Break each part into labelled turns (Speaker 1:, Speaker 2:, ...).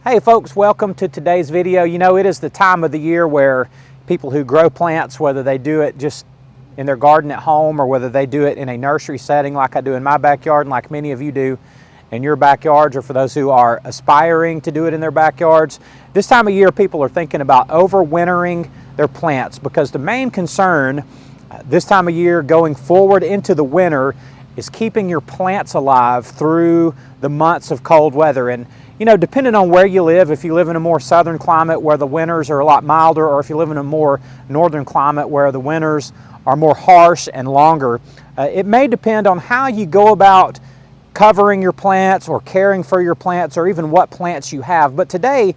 Speaker 1: Hey folks, welcome to today's video. You know, it is the time of the year where people who grow plants, whether they do it just in their garden at home or whether they do it in a nursery setting like I do in my backyard and like many of you do in your backyards, or for those who are aspiring to do it in their backyards, this time of year people are thinking about overwintering their plants, because the main concern this time of year going forward into the winter is keeping your plants alive through the months of cold weather. And you know, depending on where you live, if you live in a more southern climate where the winters are a lot milder, or if you live in a more northern climate where the winters are more harsh and longer, it may depend on how you go about covering your plants or caring for your plants, or even what plants you have. But today,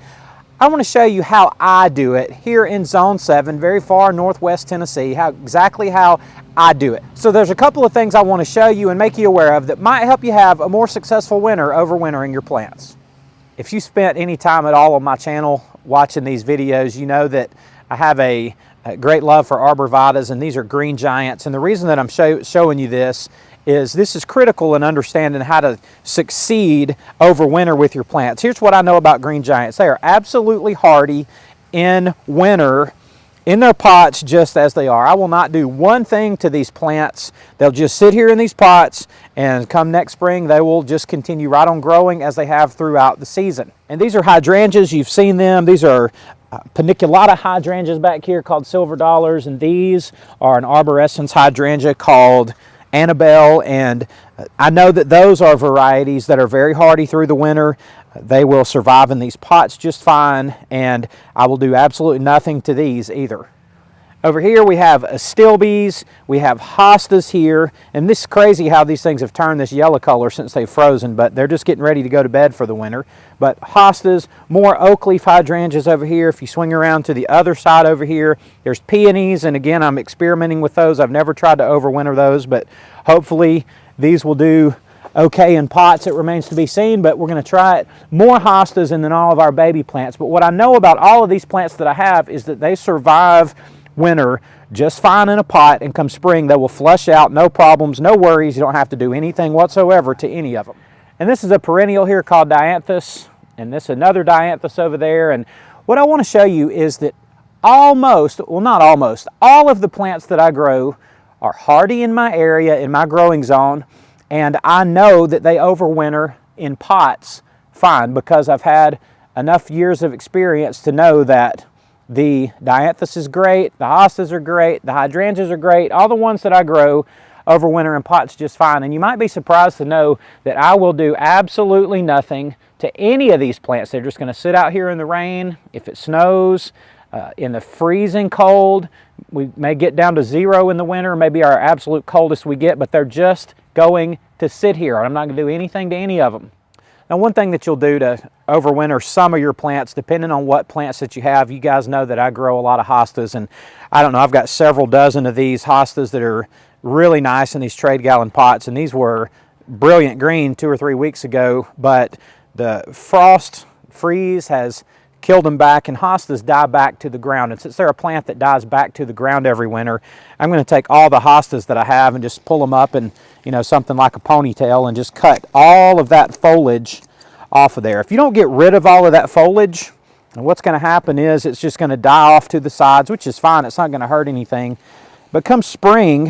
Speaker 1: I want to show you how I do it here in Zone 7, very far northwest Tennessee, exactly how I do it. So there's a couple of things I want to show you and make you aware of that might help you have a more successful winter overwintering your plants. If you spent any time at all on my channel watching these videos, you know that I have a great love for arborvitaes, and these are green giants. And the reason that I'm showing you this is critical in understanding how to succeed over winter with your plants. Here's what I know about green giants. They are absolutely hardy in winter in their pots just as they are. I will not do one thing to these plants. They'll just sit here in these pots, and come next spring they will just continue right on growing as they have throughout the season. And these are hydrangeas. You've seen them. These are paniculata hydrangeas back here called silver dollars, and these are an arborescens hydrangea called Annabelle. And I know that those are varieties that are very hardy through the winter. They will survive in these pots just fine, and I will do absolutely nothing to these either. Over here we have astilbes, we have hostas here, and this is crazy how these things have turned this yellow color since they've frozen, but they're just getting ready to go to bed for the winter. But hostas, more oak leaf hydrangeas over here. If you swing around to the other side over here, there's peonies, and again, I'm experimenting with those. I've never tried to overwinter those, but hopefully these will do okay in pots. It remains to be seen, but we're going to try it. More hostas and then all of our baby plants. But what I know about all of these plants that I have is that they survive winter just fine in a pot, and come spring they will flush out, no problems, no worries. You don't have to do anything whatsoever to any of them. And this is a perennial here called dianthus, and this is another dianthus over there. And what I want to show you is that almost, well not almost, all of the plants that I grow are hardy in my area, in my growing zone, and I know that they overwinter in pots fine, because I've had enough years of experience to know that the dianthus is great, the hostas are great, the hydrangeas are great. All the ones that I grow overwinter in pots just fine. And you might be surprised to know that I will do absolutely nothing to any of these plants. They're just going to sit out here in the rain. If it snows, in the freezing cold, we may get down to 0 in the winter, maybe our absolute coldest we get, but they're just going to sit here. I'm not going to do anything to any of them. Now, one thing that you'll do to overwinter some of your plants, depending on what plants that you have, you guys know that I grow a lot of hostas, and I don't know, I've got several dozen of these hostas that are really nice in these trade gallon pots, and these were brilliant green 2 or 3 weeks ago, but the freeze has killed them back, and hostas die back to the ground. And since they're a plant that dies back to the ground every winter, I'm going to take all the hostas that I have and just pull them up in, you know, something like a ponytail, and just cut all of that foliage off of there. If you don't get rid of all of that foliage, what's going to happen is it's just going to die off to the sides, which is fine. It's not going to hurt anything. But come spring,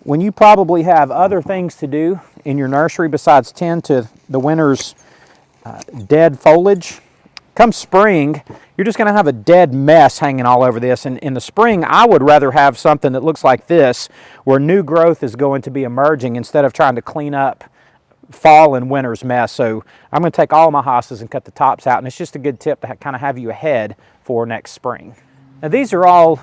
Speaker 1: when you probably have other things to do in your nursery besides tend to the winter's dead foliage, come spring, you're just going to have a dead mess hanging all over this. And in the spring, I would rather have something that looks like this, where new growth is going to be emerging, instead of trying to clean up fall and winter's mess. So I'm going to take all of my hostas and cut the tops out, and it's just a good tip to kind of have you ahead for next spring. Now, these are all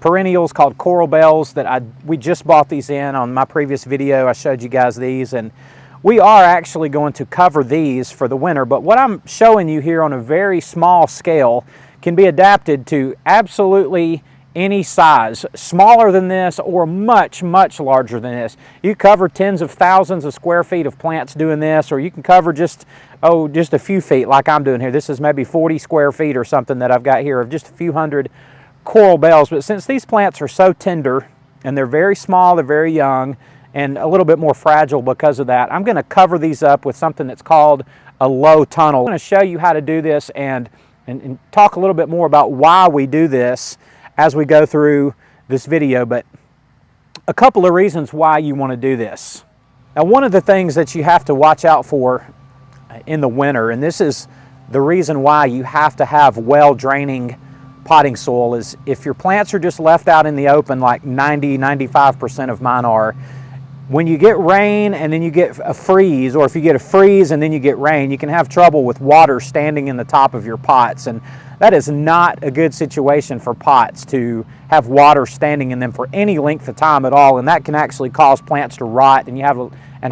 Speaker 1: perennials called coral bells that we just bought these in on my previous video. I showed you guys these, and we are actually going to cover these for the winter, but what I'm showing you here on a very small scale can be adapted to absolutely any size, smaller than this or much, much larger than this. You cover tens of thousands of square feet of plants doing this, or you can cover just a few feet like I'm doing here. This is maybe 40 square feet or something that I've got here of just a few hundred coral bells. But since these plants are so tender and they're very small, they're very young, and a little bit more fragile because of that, I'm going to cover these up with something that's called a low tunnel. I'm going to show you how to do this and talk a little bit more about why we do this as we go through this video, but a couple of reasons why you want to do this. Now, one of the things that you have to watch out for in the winter, and this is the reason why you have to have well-draining potting soil, is if your plants are just left out in the open like 90–95% of mine are, when you get rain and then you get a freeze, or if you get a freeze and then you get rain, you can have trouble with water standing in the top of your pots, and that is not a good situation for pots, to have water standing in them for any length of time at all, and that can actually cause plants to rot and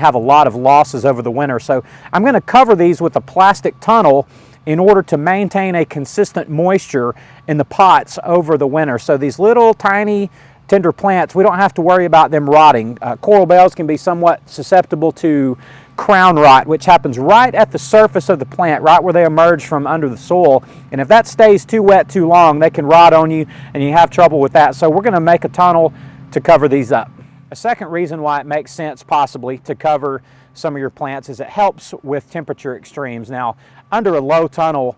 Speaker 1: have a lot of losses over the winter. So I'm going to cover these with a plastic tunnel in order to maintain a consistent moisture in the pots over the winter. So these little tiny tender plants, we don't have to worry about them rotting. Coral bells can be somewhat susceptible to crown rot, which happens right at the surface of the plant, right where they emerge from under the soil. And if that stays too wet too long, they can rot on you and you have trouble with that. So we're going to make a tunnel to cover these up. A second reason why it makes sense possibly to cover some of your plants is it helps with temperature extremes. Now, under a low tunnel,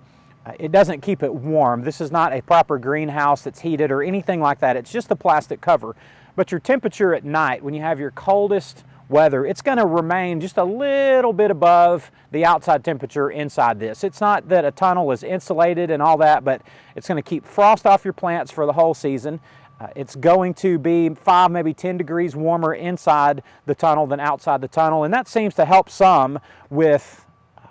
Speaker 1: it doesn't keep it warm. This is not a proper greenhouse that's heated or anything like that. It's just a plastic cover. But your temperature at night, when you have your coldest weather, it's going to remain just a little bit above the outside temperature inside this. It's not that a tunnel is insulated and all that, but it's going to keep frost off your plants for the whole season. It's going to be 5, maybe 10 degrees warmer inside the tunnel than outside the tunnel, and that seems to help some with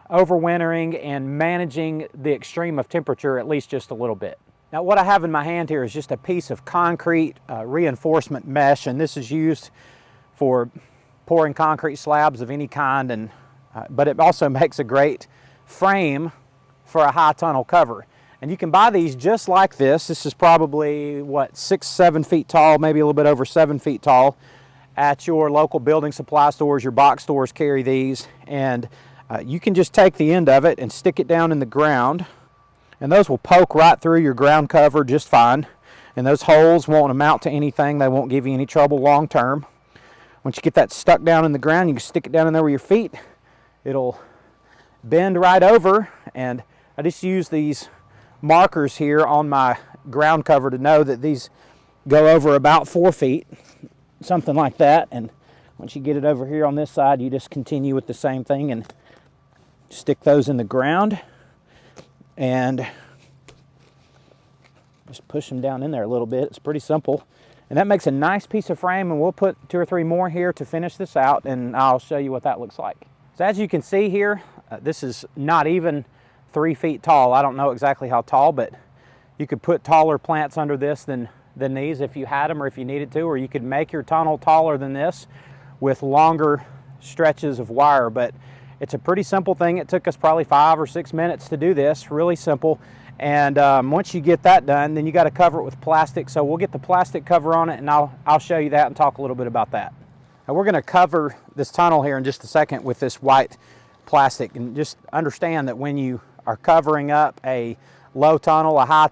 Speaker 1: overwintering and managing the extreme of temperature, at least just a little bit. Now, what I have in my hand here is just a piece of concrete reinforcement mesh, and this is used for pouring concrete slabs of any kind, but it also makes a great frame for a high tunnel cover. And you can buy these just like this. This is probably, what, 6–7 feet tall, maybe a little bit over 7 feet tall. At your local building supply stores, your box stores carry these, and you can just take the end of it and stick it down in the ground, and those will poke right through your ground cover just fine. And those holes won't amount to anything. They won't give you any trouble long term. Once you get that stuck down in the ground, you can stick it down in there with your feet. It'll bend right over, and I just use these markers here on my ground cover to know that these go over about 4 feet, something like that. And once you get it over here on this side, you just continue with the same thing and stick those in the ground and just push them down in there a little bit. It's pretty simple, and that makes a nice piece of frame, and we'll put 2 or 3 more here to finish this out, and I'll show you what that looks like. So as you can see here, this is not even 3 feet tall. I don't know exactly how tall, but you could put taller plants under this than these if you had them or if you needed to, or you could make your tunnel taller than this with longer stretches of wire. But it's a pretty simple thing. It took us probably 5 or 6 minutes to do this, really simple. And once you get that done, then you got to cover it with plastic. So we'll get the plastic cover on it, and I'll show you that and talk a little bit about that. Now, we're going to cover this tunnel here in just a second with this white plastic, and just understand that when you are covering up a low tunnel, a high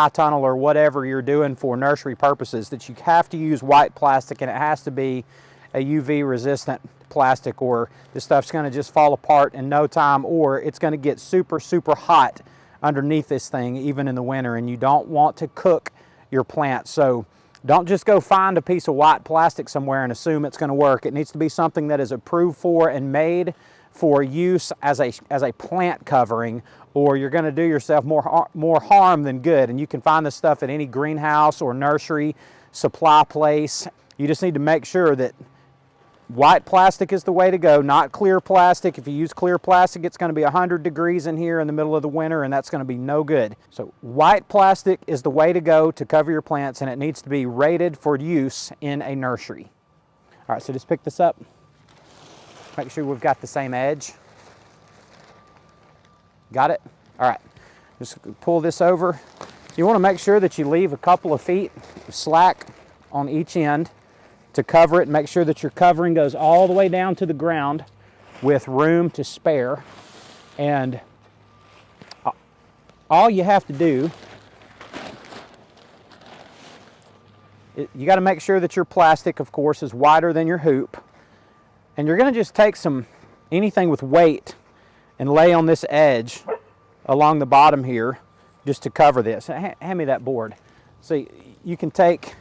Speaker 1: tunnel, or whatever you're doing for nursery purposes, that you have to use white plastic, and it has to be a UV resistant plastic, or this stuff's going to just fall apart in no time, or it's going to get super hot underneath this thing even in the winter, and you don't want to cook your plants. So don't just go find a piece of white plastic somewhere and assume it's going to work. It needs to be something that is approved for and made for use as a plant covering, or you're going to do yourself more harm than good. And you can find this stuff at any greenhouse or nursery supply place. You just need to make sure that white plastic is the way to go, not clear plastic. If you use clear plastic, it's going to be 100 degrees in here in the middle of the winter, and that's going to be no good. So white plastic is the way to go to cover your plants, and it needs to be rated for use in a nursery. All right, so just pick this up. Make sure we've got the same edge. Got it? All right, just pull this over. You want to make sure that you leave a couple of feet of slack on each end to cover it. Make sure that your covering goes all the way down to the ground with room to spare. And all you have to do, you got to make sure that your plastic, of course, is wider than your hoop. And you're going to just take anything with weight and lay on this edge along the bottom here just to cover this. Hand me that board. So you can take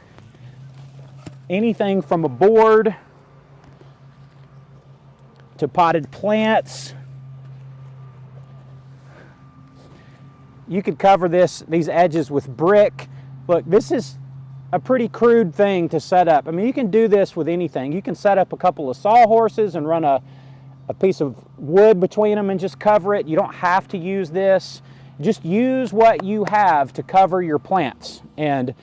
Speaker 1: anything from a board to potted plants. You could cover these edges with brick. Look, this is a pretty crude thing to set up. I mean, you can do this with anything. You can set up a couple of sawhorses and run a piece of wood between them and just cover it. You don't have to use this. Just use what you have to cover your plants, and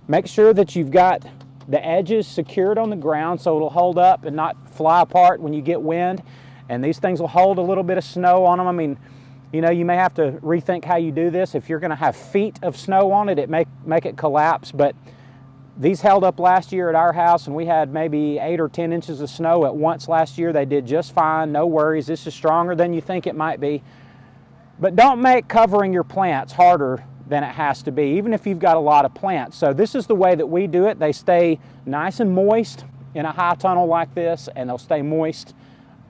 Speaker 1: make sure that you've got the edges secured on the ground so it'll hold up and not fly apart when you get wind. And these things will hold a little bit of snow on them. I mean, you know, you may have to rethink how you do this. If you're going to have feet of snow on it, it make it collapse. But these held up last year at our house, and we had maybe 8 or 10 inches of snow at once last year. They did just fine, no worries. This is stronger than you think it might be. But don't make covering your plants harder than it has to be, even if you've got a lot of plants. So this is the way that we do it. They stay nice and moist in a high tunnel like this, and they'll stay moist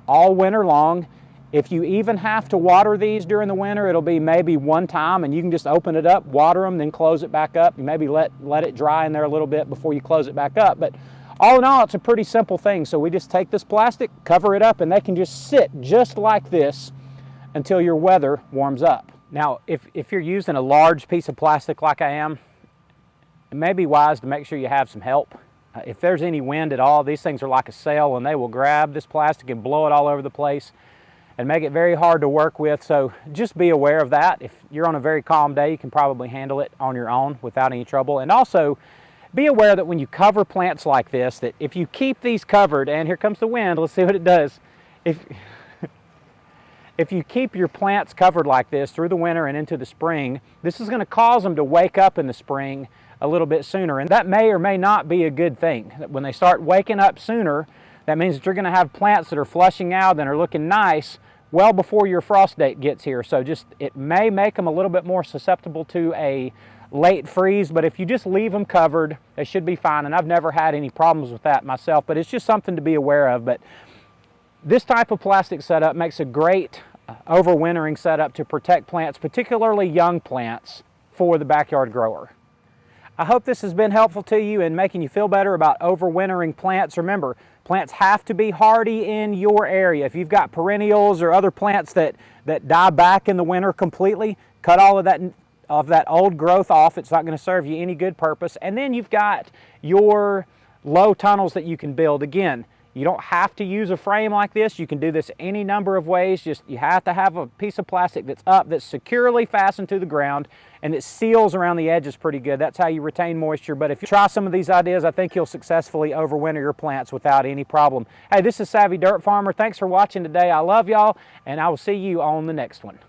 Speaker 1: all winter long. If you even have to water these during the winter, it'll be maybe one time, and you can just open it up, water them, then close it back up. You maybe let it dry in there a little bit before you close it back up. But all in all, it's a pretty simple thing. So we just take this plastic, cover it up, and they can just sit just like this until your weather warms up. Now, if you're using a large piece of plastic like I am, it may be wise to make sure you have some help. If there's any wind at all, these things are like a sail, and they will grab this plastic and blow it all over the place and make it very hard to work with. So just be aware of that. If you're on a very calm day, you can probably handle it on your own without any trouble. And also be aware that when you cover plants like this, that if you keep these covered, and here comes the wind, let's see what it does. If you keep your plants covered like this through the winter and into the spring, this is going to cause them to wake up in the spring a little bit sooner. And that may or may not be a good thing. When they start waking up sooner, that means that you're going to have plants that are flushing out and are looking nice well before your frost date gets here. So it may make them a little bit more susceptible to a late freeze, but if you just leave them covered, they should be fine. And I've never had any problems with that myself, but it's just something to be aware of. But this type of plastic setup makes a great overwintering setup to protect plants, particularly young plants, for the backyard grower. I hope this has been helpful to you in making you feel better about overwintering plants. Remember, plants have to be hardy in your area. If you've got perennials or other plants that die back in the winter completely, cut all of that old growth off. It's not going to serve you any good purpose. And then you've got your low tunnels that you can build. Again, you don't have to use a frame like this. You can do this any number of ways. Just you have to have a piece of plastic that's securely fastened to the ground and it seals around the edges pretty good. That's how you retain moisture. But if you try some of these ideas, I think you'll successfully overwinter your plants without any problem. Hey, this is Savvy Dirt Farmer. Thanks for watching today. I love y'all, and I will see you on the next one.